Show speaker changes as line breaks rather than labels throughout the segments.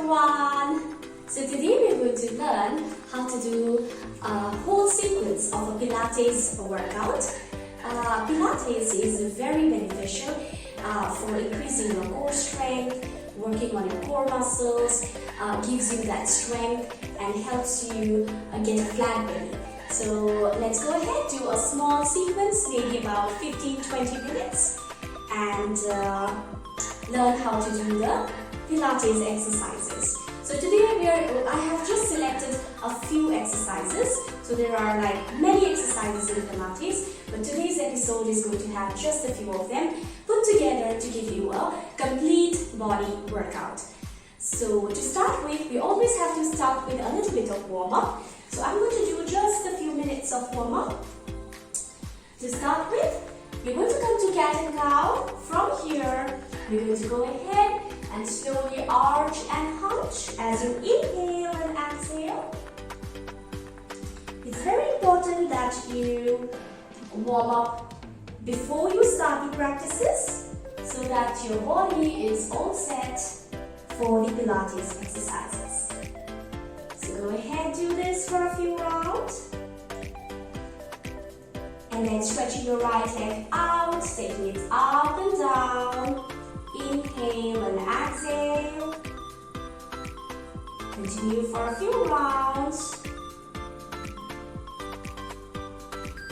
everyone! So today we are going to learn how to do a whole sequence of a Pilates workout. Pilates is very beneficial for increasing your core strength, working on your core muscles, gives you that strength and helps you get a flat belly. So let's go ahead, do a small sequence, maybe about 15-20 minutes, and learn how to do the Pilates exercises. So today I have just selected a few exercises. So there are like many exercises in Pilates, but today's episode is going to have just a few of them put together to give you a complete body workout. So to start with, we always have to start with a little bit of warm-up. So I'm going to do just a few minutes of warm-up. To start with, we're going to come to cat and cow. From here, we're going to go ahead and slowly arch and hunch as you inhale and exhale. It's very important that you warm up before you start the practices so that your body is all set for the Pilates exercises. So go ahead, do this for a few rounds. And then stretching your right leg out, taking it up and down. Inhale and exhale. Continue for a few rounds.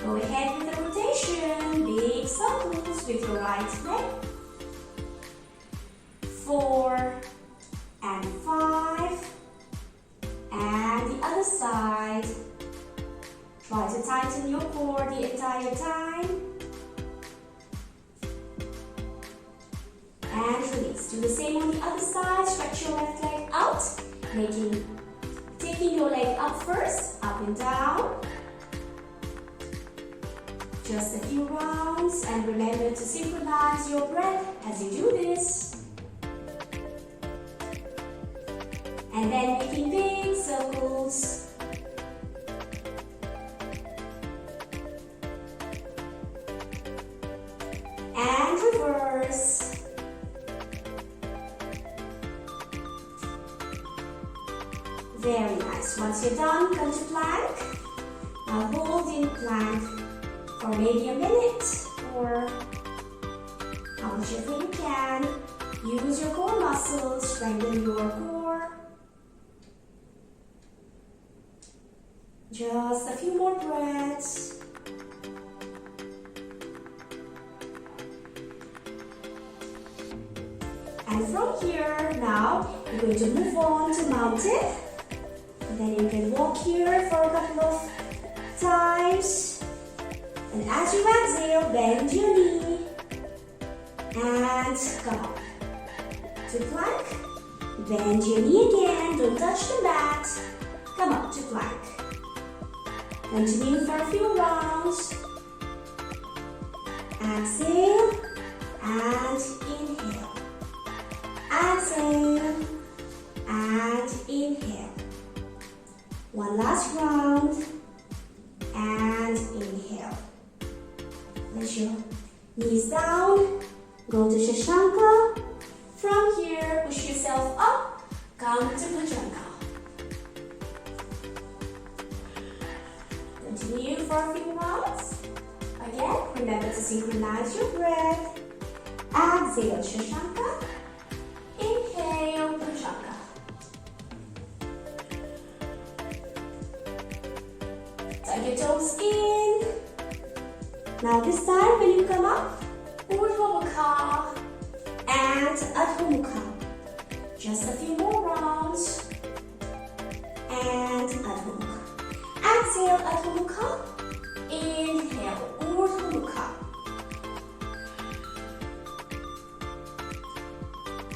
Go ahead with the rotation, big circles with your right leg. 4 and 5. And the other side. Try to tighten your core the entire time. And release. Do the same on the other side. Stretch your left leg out. Taking your leg up first, up and down. Just a few rounds, and remember to synchronize your breath as you do this. And then making big circles. And reverse. Very nice. Once you're done, come to plank. Now hold in plank for maybe a minute or how much ever you can. Use your core muscles, strengthen your core. Just a few more breaths. And from here, now we're going to move on to mountain. And then you can walk here for a couple of times. And as you exhale, bend your knee. And come up. To plank. Bend your knee again. Don't touch the mat. Come up to plank. Continue for a few rounds. Exhale. And inhale. Exhale. And inhale. One last round, and inhale. Let your knees down, go to Shashanka. From here, push yourself up, come to Bhujanga. Continue for a few rounds. Again, remember to synchronize your breath. Exhale, Shashanka. Inhale, Bhujanga. Tuck your toes in. Now this time when you come up, Urdhva Mukha and Adho Mukha. Just a few more rounds. And Adho Mukha. Exhale, Adho Mukha. Inhale, Urdhva Mukha.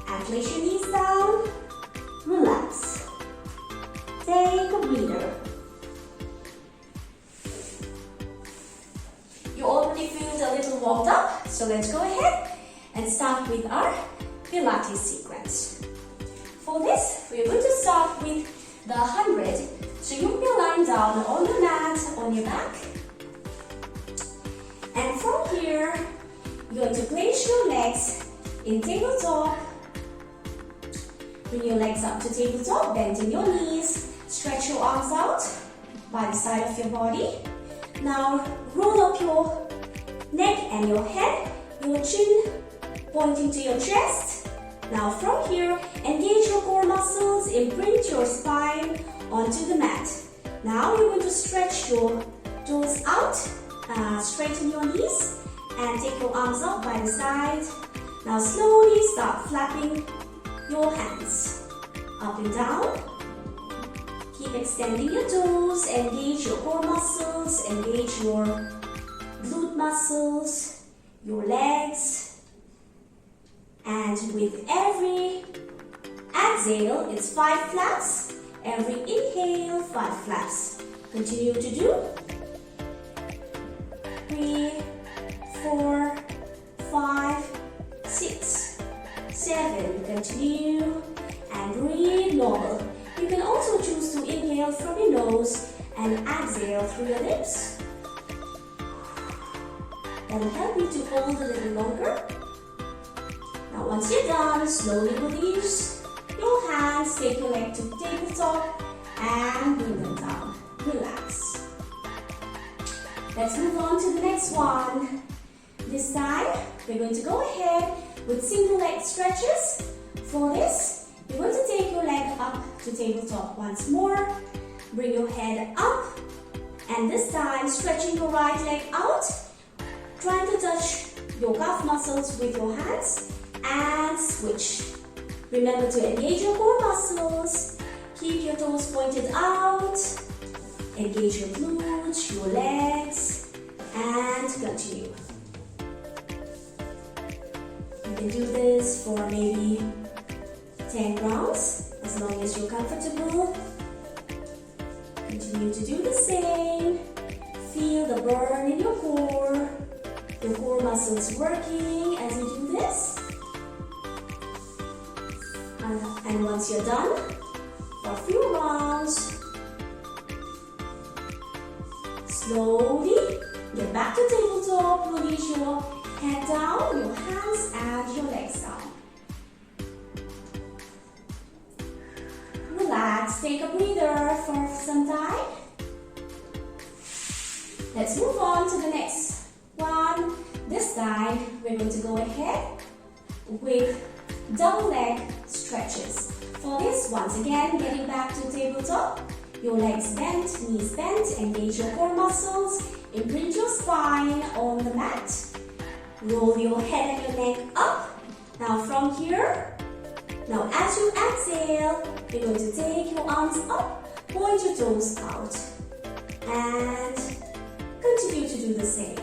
And place your knees down. Relax. Take a breather. You already feel a little warmed up, so let's go ahead and start with our Pilates sequence. For this, we're going to start with the 100. So you'll be lying down on the mat, on your back. And from here, you're going to place your legs in tabletop Bring your legs up to tabletop, bending your knees. Stretch your arms out by the side of your body. Now roll up your neck and your head, your chin pointing to your chest. Now from here, engage your core muscles, imprint your spine onto the mat. Now you're going to stretch your toes out, straighten your knees and take your arms up by the side. Now slowly start flapping your hands up and down. Keep extending your toes, engage your core muscles, engage your glute muscles, your legs. And with every exhale, it's 5 flaps. Every inhale, 5 flaps. Continue to do. 3, 4, 5, 6, 7. Continue and breathe normal. You can also choose to inhale from your nose and exhale through your lips. That will help you to hold a little longer. Now once you're done, slowly release your hands, take your leg to tabletop and bring them down. Relax. Let's move on to the next one. This time, we're going to go ahead with single leg stretches. For this, you're going to take your leg up to tabletop once more. Bring your head up and this time stretching your right leg out. Trying to touch your calf muscles with your hands and switch. Remember to engage your core muscles. Keep your toes pointed out. Engage your glutes, your legs, and continue. You can do this for maybe 10 rounds, as long as you're comfortable. Continue to do the same. Feel the burn in your core muscles working as you do this. And once you're done, for a few rounds, slowly get back to tabletop, release your head down, your hands and your legs down. Relax, take a breather for some time. Let's move on to the next one. This time, we're going to go ahead with double leg stretches. For this, once again, getting back to tabletop, your legs bent, knees bent, engage your core muscles, imprint your spine on the mat. Roll your head and your neck up. Now from here, now as you exhale, you're going to take your arms up, point your toes out, and continue to do the same.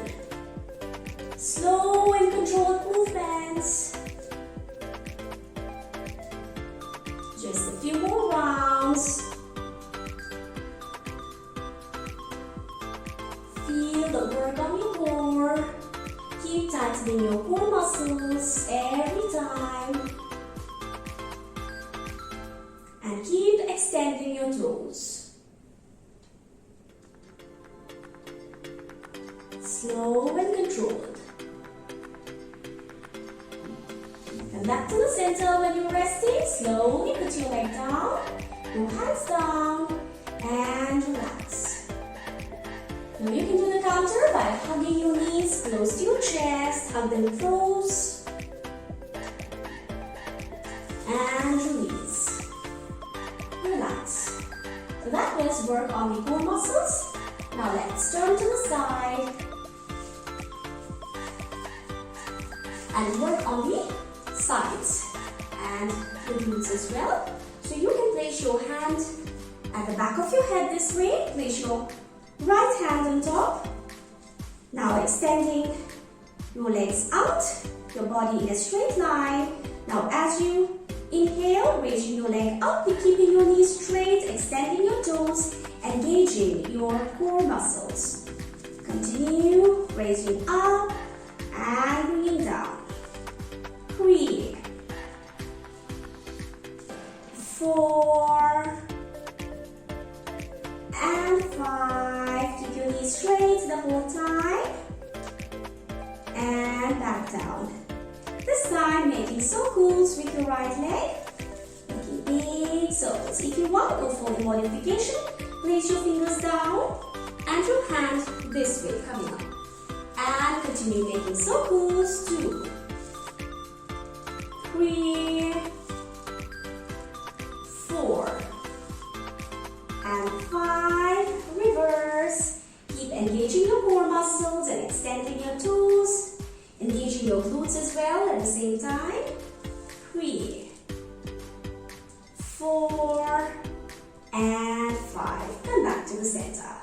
Slow and controlled movements. Just a few more rounds. Feel the work on your core. Keep tightening your core muscles every time. And keep extending your toes. Slow and controlled. Come back to the center when you're resting. Slowly put your leg down, your hands down, and relax. Now you can do the counter by hugging your knees close to your chest, hug them close, and release. Relax. So that was work on the core muscles. Now let's turn to the side and work on the sides and the glutes as well. So you can place your hand at the back of your head this way. Place your right hand on top. Now extending your legs out, your body in a straight line. Now as you inhale, raising your leg up, keeping your knees straight, extending your toes, engaging your core muscles. Continue, raising up and bringing down. 3, 4, and 5. Keep your knees straight the whole time. And back down. This time making circles with your right leg. Making big circles. If you want to go for the modification, place your fingers down and your hand this way coming up. And continue making circles. 2, 3, 4, and 5. Reverse. Keep engaging your core muscles and extending your toes. Engaging your glutes as well at the same time. 3, 4, and 5. Come back to the center.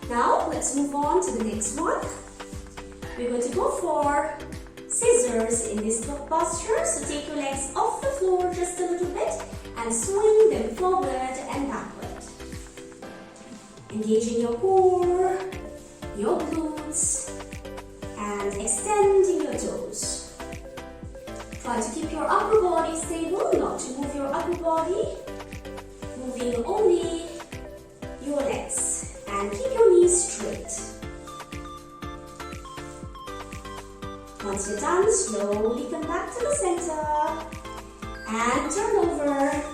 Now let's move on to the next one. We're going to go for scissors in this posture. So take your legs off the floor just a little bit and swing them forward and backward. Engaging your core, your glutes, and extending your toes. Try to keep your upper body stable, not to move your upper body. Moving only your legs and keep your knees straight. Once you're done, slowly come back to the center and turn over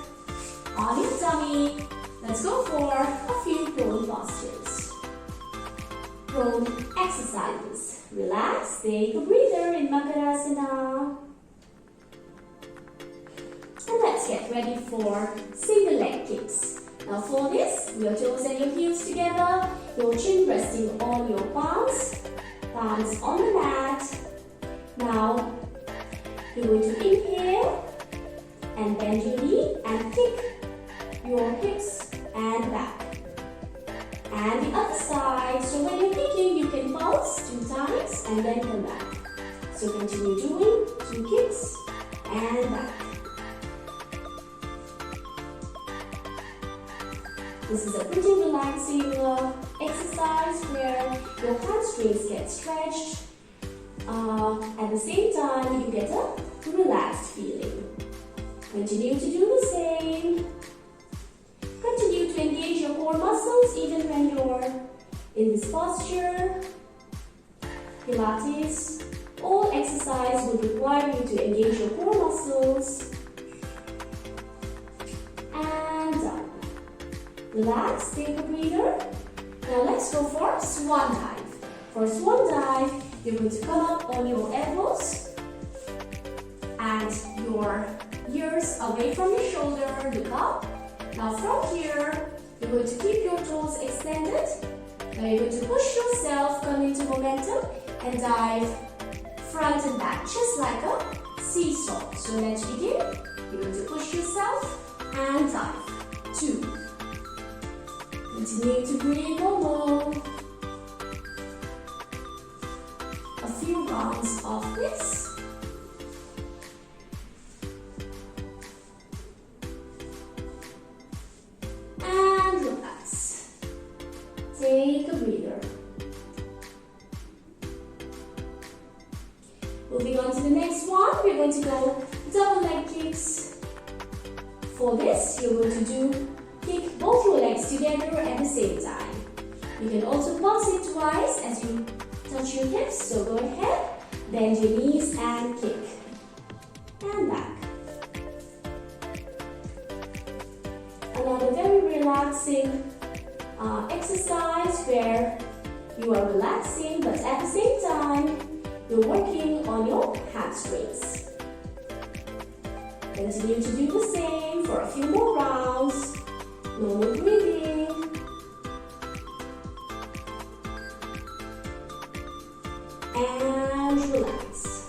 on your tummy. Let's go for a few prone postures. Prone exercises. Relax, take a breather in Makarasana. And let's get ready for single leg kicks. Now for this, your toes and your heels together, your chin resting on your palms, palms on the mat. Now, you're going to inhale and bend your knee and kick your hips and back. And the other side, so when you're kicking, you can pulse 2 times and then come back. So continue doing 2 kicks and back. This is a pretty relaxing exercise where your hamstrings get stretched. At the same time, you get a relaxed feeling. Continue to do the same. Continue to engage your core muscles even when you're in this posture. Pilates, all exercise will require you to engage your core muscles. And done. Relax, take a breather. Now let's go for swan dive. For swan dive, you're going to come up on your elbows and your ears away from your shoulder, look up. Now from here, you're going to keep your toes extended. Now you're going to push yourself, come into momentum and dive front and back, just like a seesaw. So let's begin. You're going to push yourself and dive. 2. Continue to breathe normal. A few rounds of this. And relax. Take a breather. Moving on to the next one, we're going to go double leg kicks. For this, you're going to kick both your legs together at the same time. You can also pulse it twice as you touch your hips, so go ahead, bend your knees and kick. And back. Another very relaxing exercise where you are relaxing but at the same time you're working on your hamstrings. Continue to do the same for a few more rounds. Normal breathing. And relax.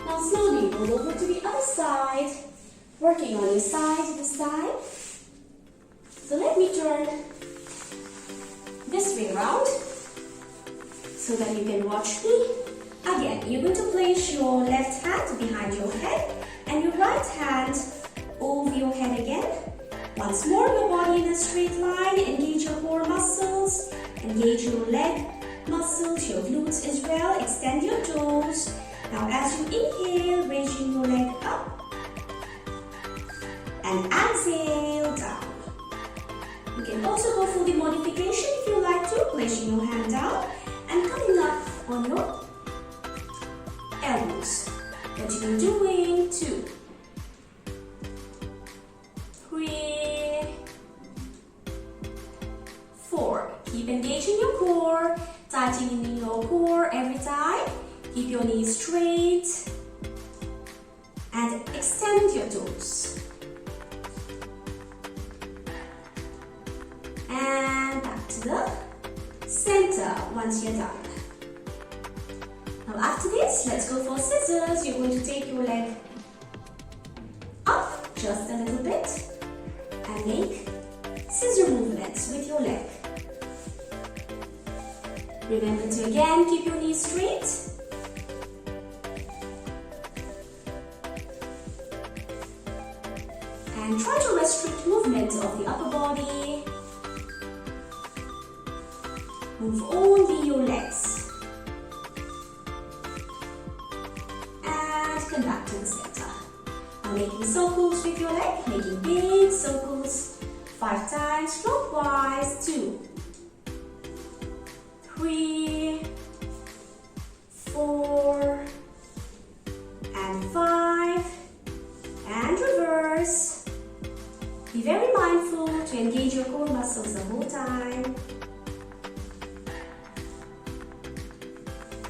Now slowly roll over to the other side, working on your side this time. So let me turn this way around so that you can watch me. Again, you're going to place your left hand behind your head and your right hand over your head again. Once more, your body in a straight line. Engage your core muscles, engage your leg muscles, your glutes as well. Extend your toes. Now as you inhale, raising your leg up and exhale down. You can also go for the modification if you like to, placing your hand down and coming up on your elbows. Continue doing 2, 3, 4. Keep engaging your core, tightening your core every time. Keep your knees straight and extend your toes. And back to the center once you're done. Now after this, let's go for scissors. You're going to take your leg up just a little bit and make scissor movements with your leg. Remember to again keep your knees straight. And try to restrict movement of the upper body. Move only your legs. And come back to the center. Now making circles with your leg, making big circles. 5 times clockwise. 2, 3, 4, and 5. And reverse. Be very mindful to engage your core muscles the whole time.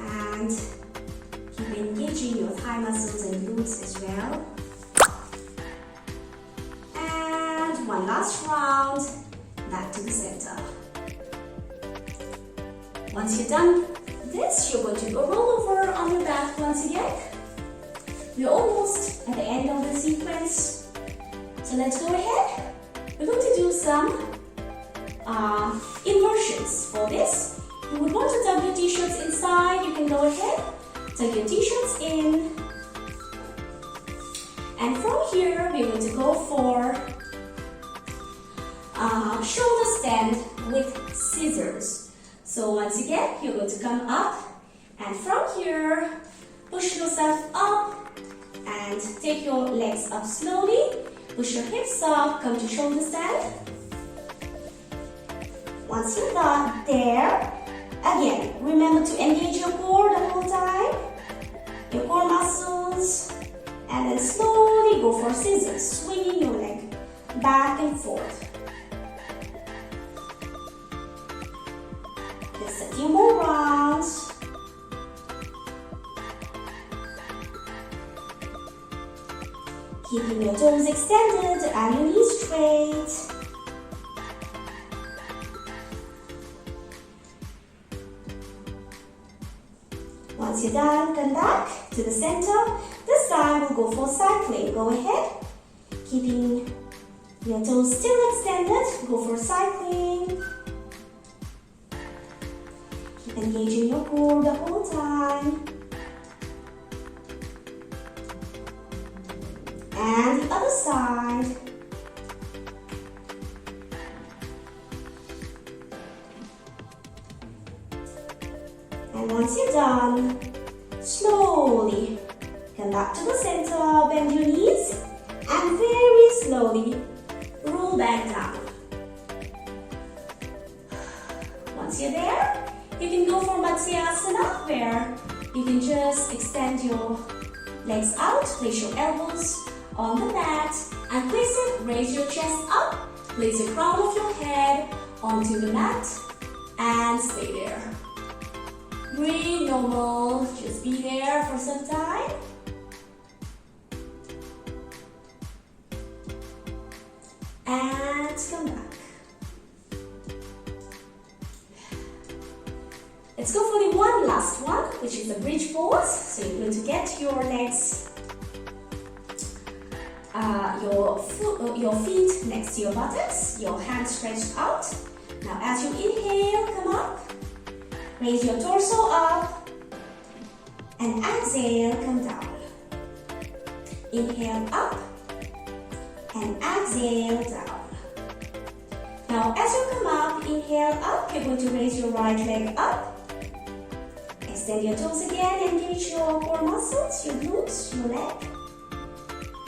And keep engaging your thigh muscles and glutes as well. And one last round, back to the center. Once you're done this, you're going to go roll over on your back once again. We're almost at the end of the sequence. So let's go ahead. We're going to do some inversions for this. You would want to tuck your t-shirts inside. You can go ahead, tuck your t-shirts in. And from here, we're going to go for shoulder stand with scissors. So once again, you're going to come up. And from here, push yourself up and take your legs up slowly. Push your hips up, come to shoulder stand. Once you're done there, again, remember to engage your core the whole time, your core muscles, and then slowly go for scissors, swinging your leg back and forth. Just a few more rounds. Keeping your toes extended and your knees straight. Once you're done, come back to the center. This time we'll go for cycling. Go ahead. Keeping your toes still extended, go for cycling. Keep engaging your core the whole time. And the other side. And once you're done, slowly come back to the center, bend your knees, and very slowly roll back down. Once you're there, you can go for Matsyasana, where you can just extend your legs out, place your elbows on the mat, and raise your chest up, place the crown of your head onto the mat, and stay there. Breathe normal, just be there for some time. And come back. Let's go for the one last one, which is the bridge pose. So you're going to get your legs, your feet next to your buttocks, your hands stretched out. Now as you inhale, come up, raise your torso up, and exhale, come down. Inhale up, and exhale down. Now as you come up, inhale up, you're going to raise your right leg up. Extend your toes again, engage your core muscles, your glutes, your leg.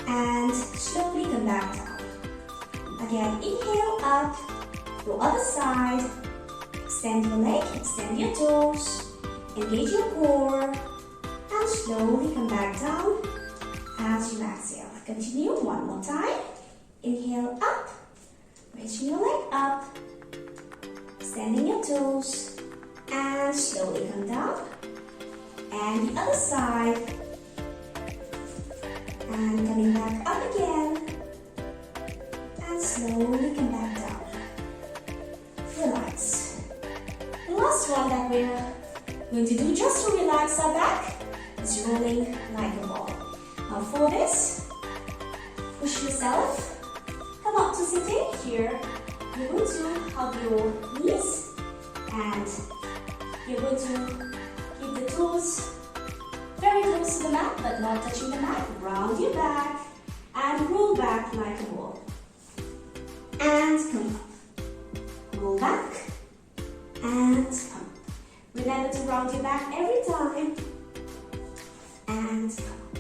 And slowly come back down. Again, inhale up, go other side. Extend your leg, extend your toes, engage your core, and and slowly come back down as you exhale. Continue one more time. Inhale up, raising your leg up, extending your toes, and slowly come down. And the other side, and coming back up again, and slowly come back down. Relax. The last one that we're going to do just to relax our back is rolling like a ball. Now for this, push yourself, come up to sitting here. You're going to hug your knees and you're going to keep the toes very close to the mat but not touching the mat. Round your back and roll back like a ball. And come up. Roll back and come up. Remember to round your back every time. And come up.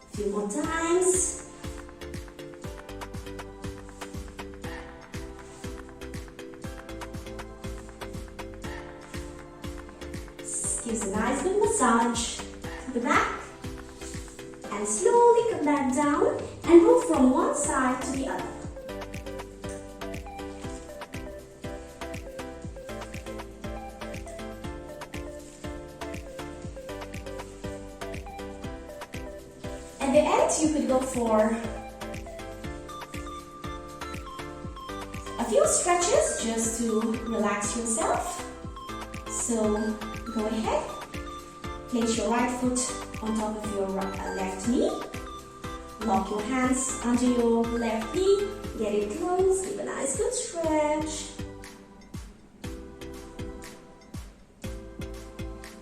A few more times. Gives a nice good massage to the back. And slowly come back down and go from one side to the other. At the end, you could go for a few stretches just to relax yourself. So go ahead, place your right foot on top of your left knee. Lock your hands under your left knee, get it close, give a nice good stretch.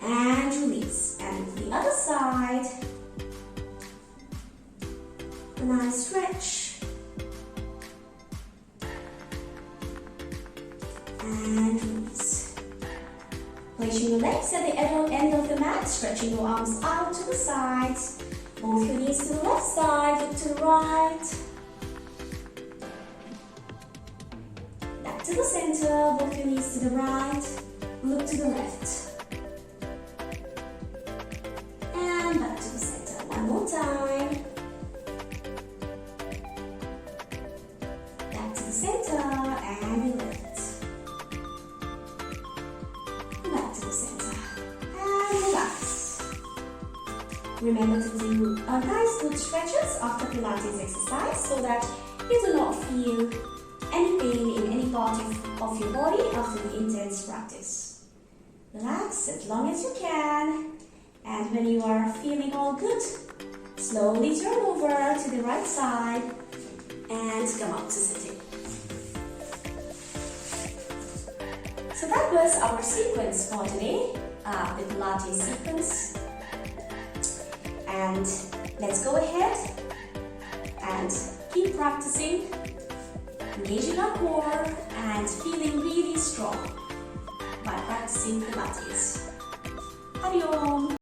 And release. And the other side, a nice stretch. And release. Placing your legs at the end of the mat, stretching your arms out to the sides. Both your knees to the left side, look to the right. Back to the center, both your knees to the right, look to the left. And back to the center, one more time. Back to the center and left. Back to the center and relax. Remember to do a nice good stretches after Pilates exercise so that you do not feel any pain in any part of your body after the intense practice. Relax as long as you can, and when you are feeling all good, slowly turn over to the right side and come up to sitting. So that was our sequence for today, the Pilates sequence. And let's go ahead and keep practicing, engaging our core and feeling really strong by practicing Pilates. Hari Om.